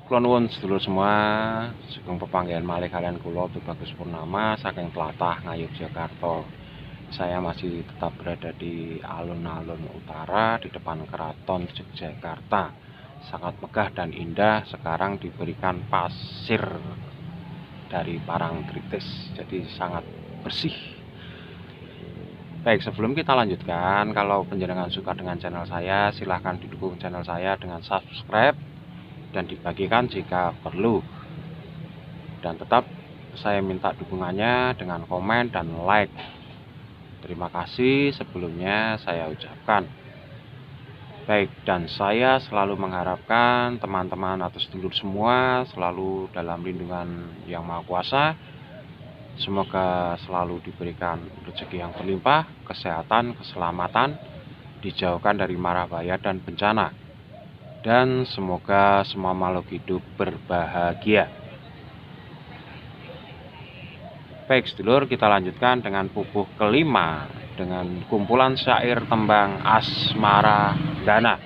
Kula nuwun sedulur semua, sugeng pepanggihan malih kalian kula Bagus Purnama saking tlatah Ngayogyakarta. Saya masih tetap berada di alun-alun utara di depan Keraton Yogyakarta. Sangat megah dan indah, sekarang diberikan pasir dari Parangtritis, jadi sangat bersih. Baik, sebelum kita lanjutkan, kalau penjenengan suka dengan channel saya, silahkan didukung channel saya dengan subscribe dan dibagikan jika perlu. Dan tetap saya minta dukungannya dengan komen dan like. Terima kasih sebelumnya saya ucapkan. Baik, dan saya selalu mengharapkan teman-teman atau sedulur semua selalu dalam lindungan Yang Maha Kuasa. Semoga selalu diberikan rezeki yang berlimpah, kesehatan, keselamatan, dijauhkan dari mara bahaya dan bencana. Dan semoga semua makhluk hidup berbahagia. Baik sedulur, kita lanjutkan dengan pupuh kelima dengan kumpulan syair tembang Asmara Dana.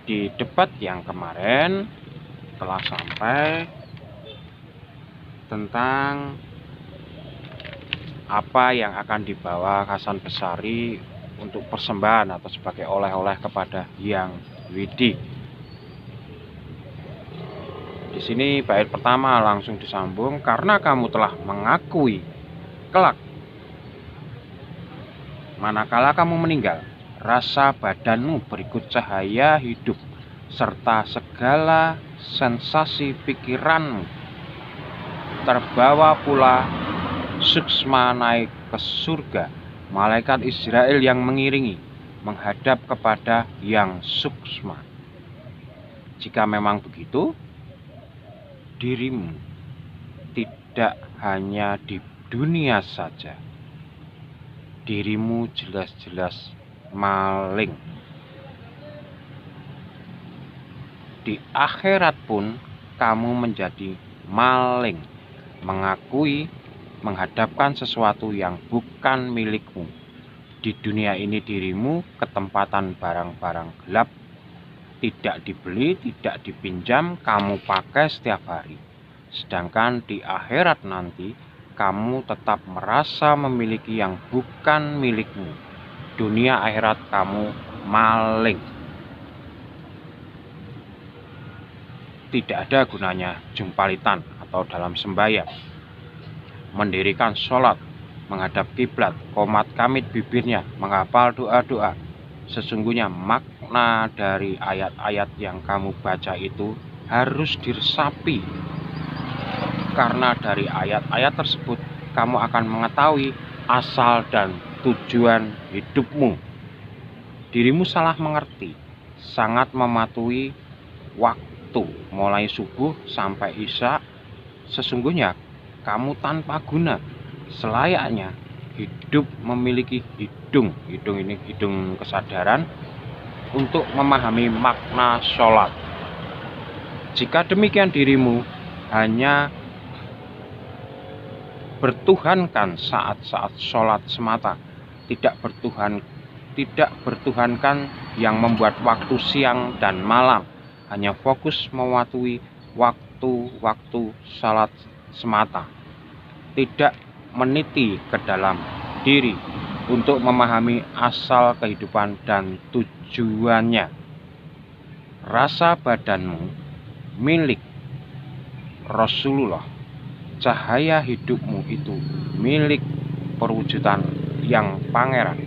Di debat yang kemarin telah sampai tentang apa yang akan dibawa Hasan Besari untuk persembahan atau sebagai oleh-oleh kepada Hyang Widi. Di sini bait pertama langsung disambung, karena kamu telah mengakui kelak manakala kamu meninggal, rasa badanmu berikut cahaya hidup serta segala sensasi pikiranmu terbawa pula suksma naik ke surga. Malaikat Israel yang mengiringi menghadap kepada yang suksma. Jika memang begitu, dirimu tidak hanya di dunia saja, dirimu jelas-jelas maling. Di akhirat pun kamu menjadi maling, mengakui menghadapkan sesuatu yang bukan milikmu. Di dunia ini dirimu ketempatan barang-barang gelap, tidak dibeli, tidak dipinjam, kamu pakai setiap hari. Sedangkan di akhirat nanti kamu tetap merasa memiliki yang bukan milikmu. Dunia akhirat kamu maling. Tidak ada gunanya jumpalitan atau dalam sembahyang, mendirikan sholat, menghadap kiblat, komat kamit bibirnya, menghafal doa-doa. Sesungguhnya makna dari ayat-ayat yang kamu baca itu harus diresapi, karena dari ayat-ayat tersebut kamu akan mengetahui asal dan tujuan hidupmu. Dirimu salah mengerti, sangat mematuhi waktu mulai subuh sampai isya. Sesungguhnya kamu tanpa guna, selayaknya hidup memiliki hidung ini hidung kesadaran untuk memahami makna sholat. Jika demikian dirimu hanya bertuhankan saat-saat sholat semata, tidak bertuhankan yang membuat waktu siang dan malam, hanya fokus mematuhi waktu-waktu sholat semata, tidak meniti ke dalam diri untuk memahami asal kehidupan dan tujuannya. Rasa badanmu milik Rasulullah, cahaya hidupmu itu milik perwujudan yang pangeran.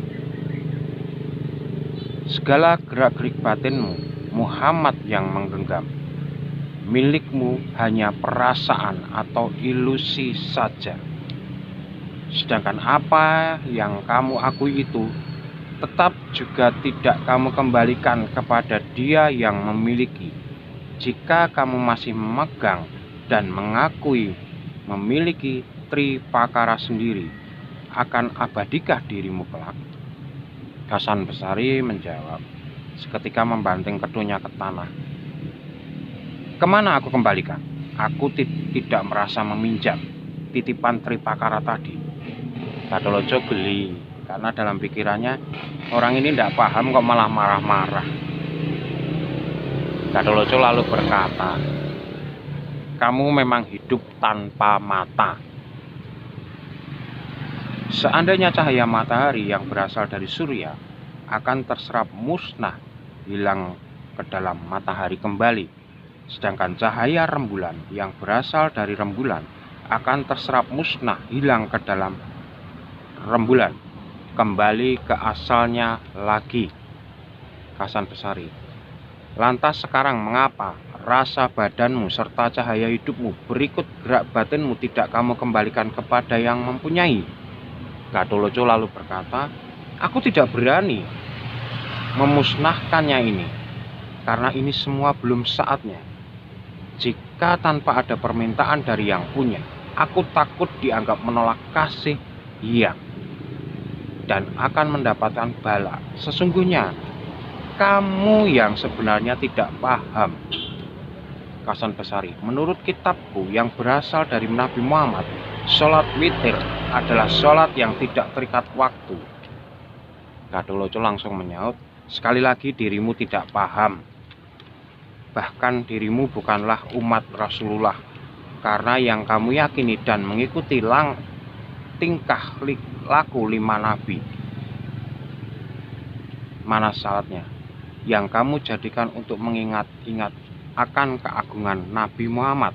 Segala gerak-gerik batinmu Muhammad yang menggenggam. Milikmu hanya perasaan atau ilusi saja. Sedangkan apa yang kamu akui itu tetap juga tidak kamu kembalikan kepada Dia yang memiliki. Jika kamu masih memegang dan mengakui memiliki tripakara sendiri, akan abadikah dirimu kelak? Hasan Besari menjawab, seketika membanting kedunya ke tanah. Kemana aku kembalikan? Aku tidak merasa meminjam titipan tripakara tadi. Gatholoco geli karena dalam pikirannya orang ini tidak paham kok malah marah-marah. Gatholoco lalu berkata, "Kamu memang hidup tanpa mata. Seandainya cahaya matahari yang berasal dari surya akan terserap musnah, hilang ke dalam matahari kembali. Sedangkan cahaya rembulan yang berasal dari rembulan akan terserap musnah, hilang ke dalam rembulan, kembali ke asalnya lagi." Hasan Basari, "Lantas sekarang mengapa rasa badanmu serta cahaya hidupmu berikut gerak batinmu tidak kamu kembalikan kepada yang mempunyai?" Gatholoco lalu berkata, "Aku tidak berani memusnahkannya ini, karena ini semua belum saatnya. Jika tanpa ada permintaan dari yang punya, aku takut dianggap menolak kasih yang dan akan mendapatkan bala. Sesungguhnya kamu yang sebenarnya tidak paham." Hasan Basari, "Menurut kitabku yang berasal dari Nabi Muhammad, sholat witir adalah sholat yang tidak terikat waktu." Gatholoco langsung menyaut, "Sekali lagi dirimu tidak paham. Bahkan dirimu bukanlah umat Rasulullah, karena yang kamu yakini dan mengikuti tingkah laku 5 nabi. Mana syaratnya yang kamu jadikan untuk mengingat-ingat akan keagungan Nabi Muhammad?"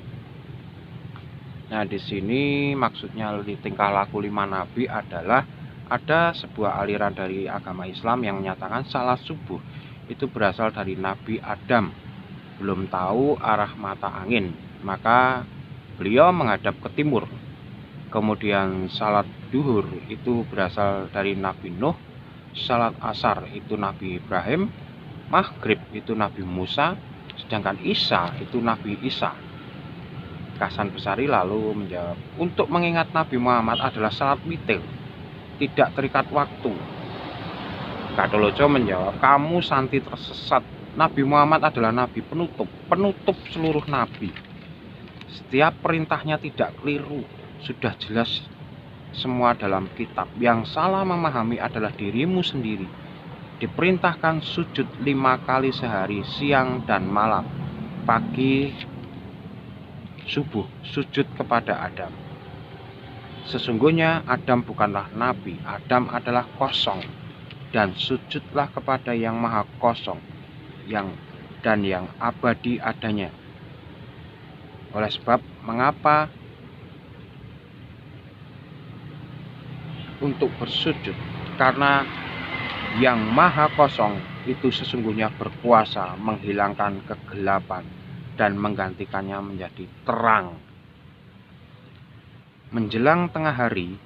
Nah, di sini maksudnya di tingkah laku 5 nabi adalah ada sebuah aliran dari agama Islam yang menyatakan salat subuh itu berasal dari Nabi Adam. Belum tahu arah mata angin, maka beliau menghadap ke timur. Kemudian salat duhur itu berasal dari Nabi Nuh, salat asar itu Nabi Ibrahim, maghrib itu Nabi Musa, sedangkan isya itu Nabi Isa. Hasan Basari lalu menjawab, "Untuk mengingat Nabi Muhammad adalah salat witir, tidak terikat waktu." Gatholoco menjawab, "Kamu santi tersesat. Nabi Muhammad adalah nabi penutup seluruh nabi. Setiap perintahnya tidak keliru, sudah jelas semua dalam kitab. Yang salah memahami adalah dirimu sendiri. Diperintahkan sujud 5 kali sehari, siang dan malam. Pagi, subuh, sujud kepada Adam. Sesungguhnya Adam bukanlah nabi, Adam adalah kosong. Dan sujudlah kepada yang maha kosong, yang abadi adanya. Oleh sebab mengapa untuk bersujud? Karena yang maha kosong itu sesungguhnya berkuasa menghilangkan kegelapan dan menggantikannya menjadi terang. Menjelang tengah hari,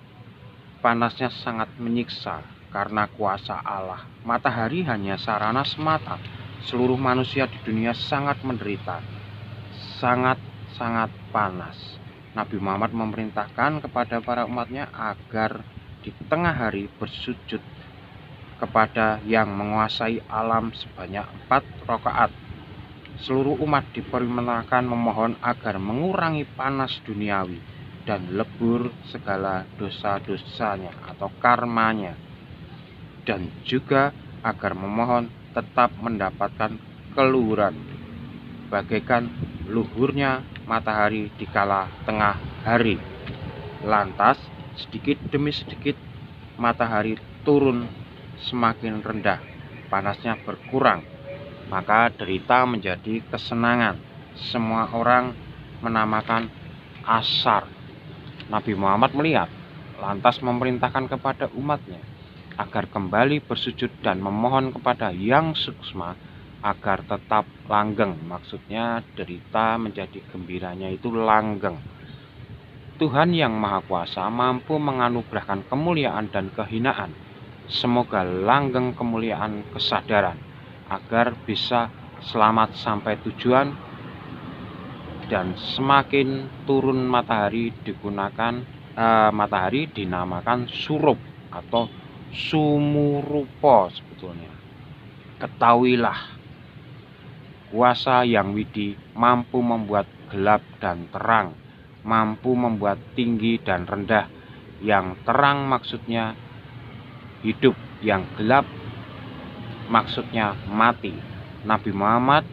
panasnya sangat menyiksa karena kuasa Allah. Matahari hanya sarana semata. Seluruh manusia di dunia sangat menderita, sangat panas. Nabi Muhammad memerintahkan kepada para umatnya agar di tengah hari bersujud kepada yang menguasai alam sebanyak 4 rakaat. Seluruh umat diperintahkan memohon agar mengurangi panas duniawi dan lebur segala dosa-dosanya atau karmanya, dan juga agar memohon tetap mendapatkan keluhuran bagaikan luhurnya matahari di kala tengah hari. Lantas sedikit demi sedikit matahari turun semakin rendah, panasnya berkurang, maka derita menjadi kesenangan. Semua orang menamakan asar. Nabi Muhammad melihat, lantas memerintahkan kepada umatnya agar kembali bersujud dan memohon kepada yang suksma agar tetap langgeng. Maksudnya derita menjadi gembiranya itu langgeng. Tuhan yang Maha Kuasa mampu menganugerahkan kemuliaan dan kehinaan. Semoga langgeng kemuliaan kesadaran agar bisa selamat sampai tujuan, dan semakin turun matahari matahari dinamakan surup atau sumurupa sebetulnya. Ketahuilah, kuasa yang widi mampu membuat gelap dan terang, mampu membuat tinggi dan rendah, Yang terang maksudnya hidup, yang gelap maksudnya mati. Nabi Muhammad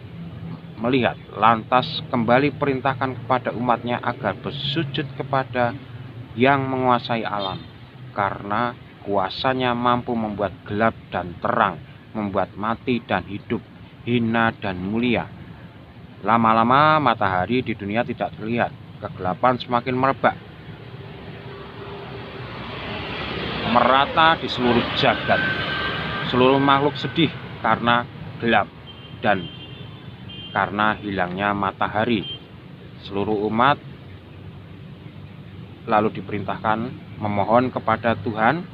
melihat, lantas kembali perintahkan kepada umatnya agar bersujud kepada yang menguasai alam, karena kuasanya mampu membuat gelap dan terang, membuat mati dan hidup, hina dan mulia. Lama-lama matahari di dunia tidak terlihat, kegelapan semakin merebak, merata di seluruh jagat. Seluruh makhluk sedih karena gelap dan karena hilangnya matahari. Seluruh umat lalu diperintahkan memohon kepada Tuhan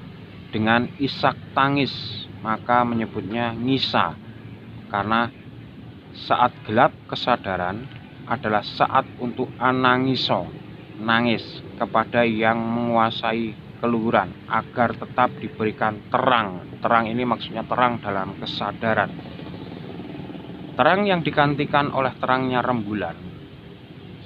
dengan isak tangis, maka menyebutnya ngisa, karena saat gelap kesadaran adalah saat untuk anangiso, nangis kepada yang menguasai keluhuran agar tetap diberikan terang. Terang ini maksudnya terang dalam kesadaran. Terang yang digantikan oleh terangnya rembulan.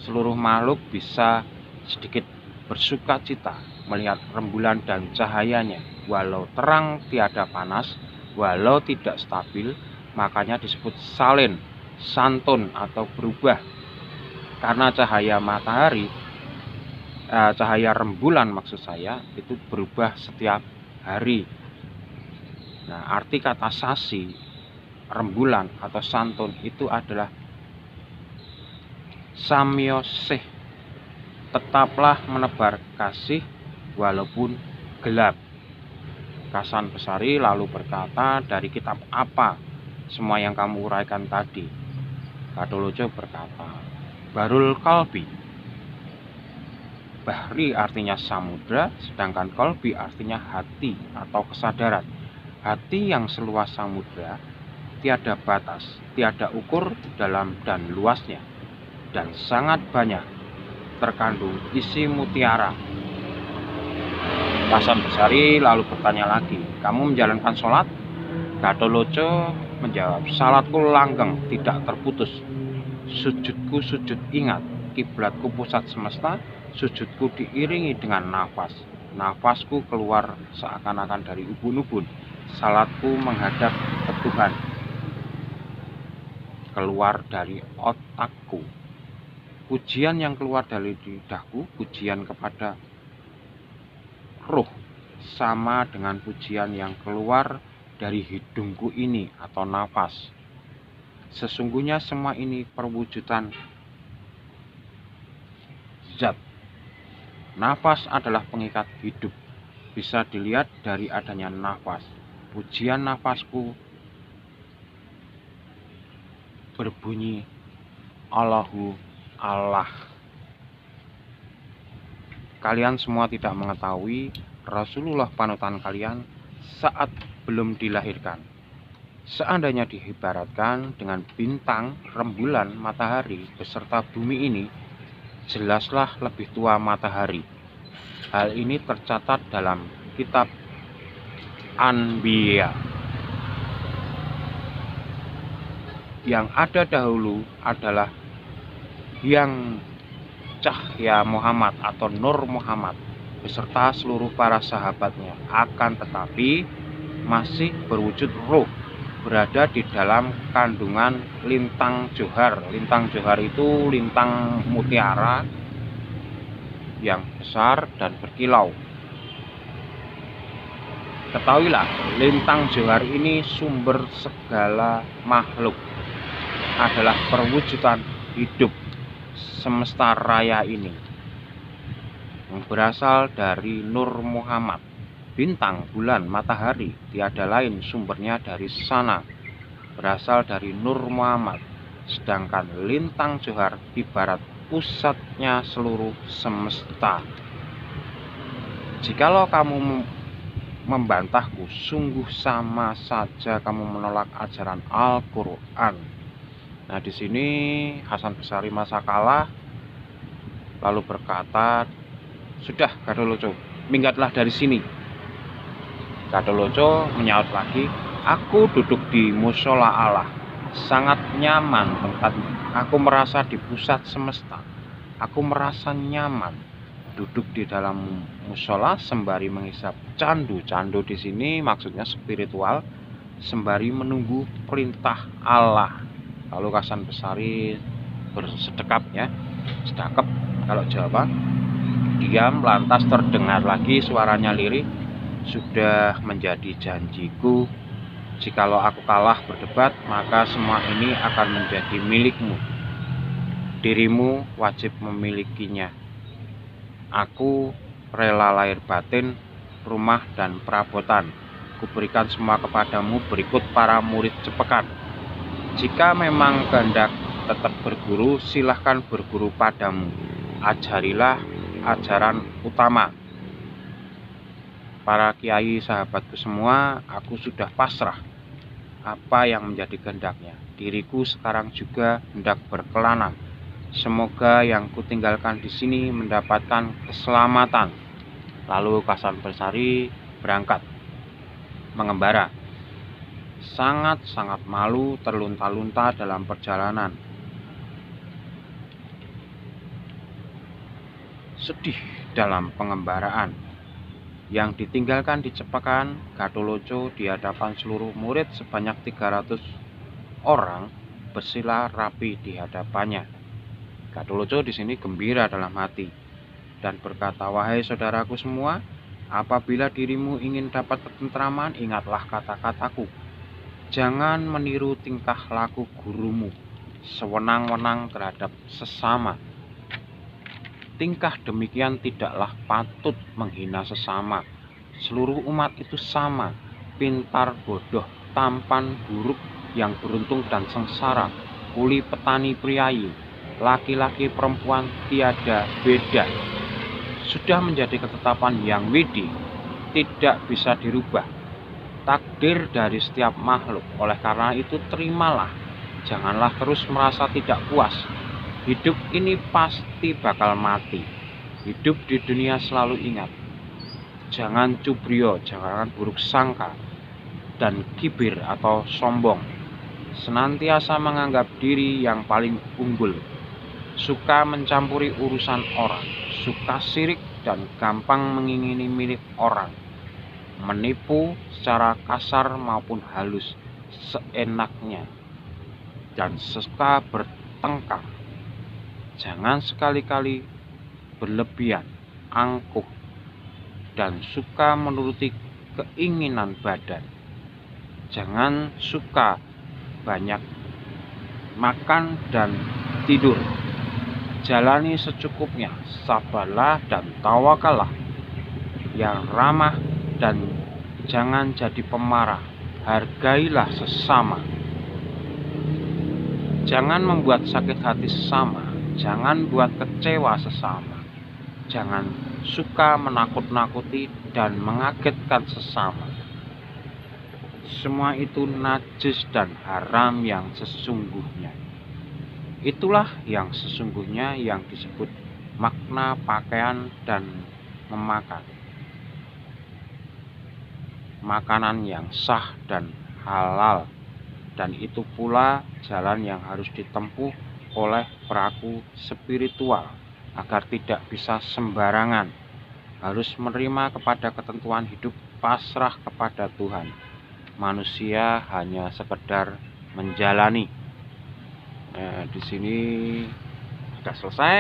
Seluruh makhluk bisa sedikit bersuka cita melihat rembulan dan cahayanya. Walau terang tiada panas, walau tidak stabil, makanya disebut salin, santun atau berubah. Karena cahaya matahari, cahaya rembulan maksud saya, itu berubah setiap hari. Nah, arti kata sasi, rembulan atau santun itu adalah samyosih, tetaplah menebar kasih walaupun gelap. Hasan Besari lalu berkata, dari kitab apa semua yang kamu uraikan tadi? Kadolojo berkata, Barul Qalbi. Bahri artinya samudra, sedangkan Qalbi artinya hati atau kesadaran. Hati yang seluas samudra, tiada batas, tiada ukur dalam dan luasnya, dan sangat banyak terkandung isi mutiara. Hasan Besari lalu bertanya lagi, kamu menjalankan sholat? Gatholoco menjawab, salatku langgeng, tidak terputus. Sujudku sujud ingat, kiblatku pusat semesta, sujudku diiringi dengan nafas. Nafasku keluar seakan-akan dari ubun-ubun. Salatku menghadap ke Tuhan, keluar dari otakku. Pujian yang keluar dari lidahku, pujian kepada ruh, sama dengan pujian yang keluar dari hidungku ini atau nafas. Sesungguhnya semua ini perwujudan zat. Nafas adalah pengikat hidup, bisa dilihat dari adanya nafas. Pujian nafasku berbunyi Allahu Allah. Kalian semua tidak mengetahui Rasulullah panutan kalian saat belum dilahirkan. Seandainya diibaratkan dengan bintang, rembulan, matahari beserta bumi ini, jelaslah lebih tua matahari. Hal ini tercatat dalam kitab Anbiya. Yang ada dahulu adalah yang cahya Muhammad atau Nur Muhammad beserta seluruh para sahabatnya, akan tetapi masih berwujud ruh, berada di dalam kandungan lintang johar. Lintang johar itu lintang mutiara yang besar dan berkilau. Ketahuilah, lintang johar ini sumber segala makhluk, adalah perwujudan hidup semesta raya ini, yang berasal dari Nur Muhammad. Bintang, bulan, matahari tiada lain sumbernya dari sana, berasal dari Nur Muhammad. Sedangkan lintang johar ibarat pusatnya seluruh semesta. Jikalau kamu membantahku, sungguh sama saja kamu menolak ajaran Al-Quran. Nah, di sini Hasan Besari masa kalah lalu berkata, sudah Gatholoco, minggatlah dari sini. Gatholoco menyaut lagi, aku duduk di musola Allah, sangat nyaman tempatnya. Aku merasa di pusat semesta, aku merasa nyaman. duduk di dalam musola sembari menghisap candu. Candu di sini maksudnya spiritual, sembari menunggu perintah Allah. Lalu Hasan Besari bersedekap ya, sedekap kalau Jawa. Diam, lantas terdengar lagi suaranya lirih, sudah menjadi janjiku, jikalau aku kalah berdebat, maka semua ini akan menjadi milikmu. Dirimu wajib memilikinya. Aku rela lahir batin, rumah dan perabotan. Kuberikan semua kepadamu berikut para murid cepekan. Jika memang kehendak tetap berguru, silahkan berguru padamu. Ajarilah ajaran utama. Para kiai sahabatku semua, aku sudah pasrah apa yang menjadi kehendaknya. Diriku sekarang juga hendak berkelana. Semoga yang kutinggalkan di sini mendapatkan keselamatan. Lalu Hasan Besari berangkat mengembara. Sangat-sangat malu, terlunta-lunta dalam perjalanan. Sedih dalam pengembaraan. Yang ditinggalkan di Cepakan, Gatholoco di hadapan seluruh murid sebanyak 300 orang bersila rapi di hadapannya. Gatholoco di sini gembira dalam hati dan berkata, "Wahai saudaraku semua, apabila dirimu ingin dapat ketentraman, ingatlah kata-kataku. Jangan meniru tingkah laku gurumu, sewenang-wenang terhadap sesama. Tingkah demikian tidaklah patut menghina sesama. Seluruh umat itu sama, pintar, bodoh, tampan, buruk, yang beruntung dan sengsara, kuli, petani, priayi, laki-laki, perempuan, tiada beda. Sudah menjadi ketetapan yang widi, tidak bisa dirubah. Takdir dari setiap makhluk. Oleh karena itu terimalah. Janganlah terus merasa tidak puas. Hidup ini pasti bakal mati. Hidup di dunia selalu ingat. Jangan cubrio, jangan buruk sangka, dan kibir atau sombong. Senantiasa menganggap diri yang paling unggul. Suka mecampuri urusan orang, suka sirik dan gampang mengingini milik orang. Menipu secara kasar maupun halus seenaknya. Dan suka bertengkar. Jangan sekali-kali berlebihan, angkuh, dan suka menuruti keinginan badan. Jangan suka banyak makan dan tidur. Jalani secukupnya, sabarlah dan tawakallah. Yang ramah dan jangan jadi pemarah. Hargailah sesama. Jangan membuat sakit hati sesama. Jangan buat kecewa sesama. Jangan suka menakut-nakuti dan mengagetkan sesama. Semua itu najis dan haram yang sesungguhnya. Itulah yang sesungguhnya yang disebut makna pakaian dan memakan. Makanan yang sah dan halal. Dan itu pula jalan yang harus ditempuh oleh peraku spiritual agar tidak bisa sembarangan, harus menerima kepada ketentuan hidup, pasrah kepada Tuhan. Manusia hanya sekedar menjalani. Di sini sudah selesai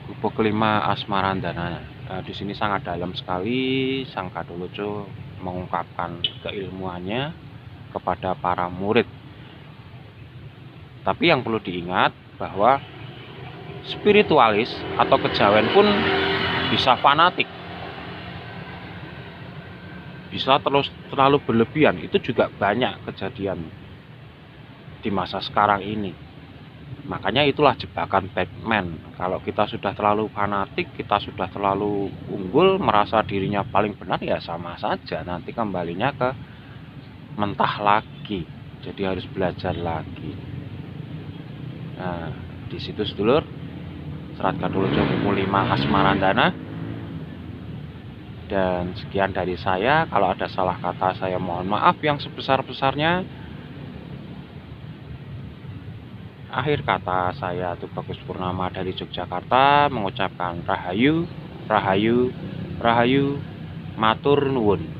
buku kelima Asmarandana. Di sini sangat dalam sekali Sang Gatholoco mengungkapkan keilmuannya kepada para murid. Tapi yang perlu diingat bahwa spiritualis atau kejawen pun bisa fanatik, bisa terlalu berlebihan. Itu juga banyak kejadian di masa sekarang ini. Makanya itulah jebakan Batman. Kalau kita sudah terlalu fanatik, kita sudah terlalu unggul, merasa dirinya paling benar, ya sama saja nanti kembalinya ke mentah lagi. Jadi harus belajar lagi. Nah, di situ sedulur Serat Gatholoco buku 5 Asmarandana. Dan sekian dari saya. Kalau ada salah kata saya mohon maaf yang sebesar-besarnya. Akhir kata, saya Tubagus Purnama dari Yogyakarta mengucapkan Rahayu, Rahayu, Rahayu, matur nuwun.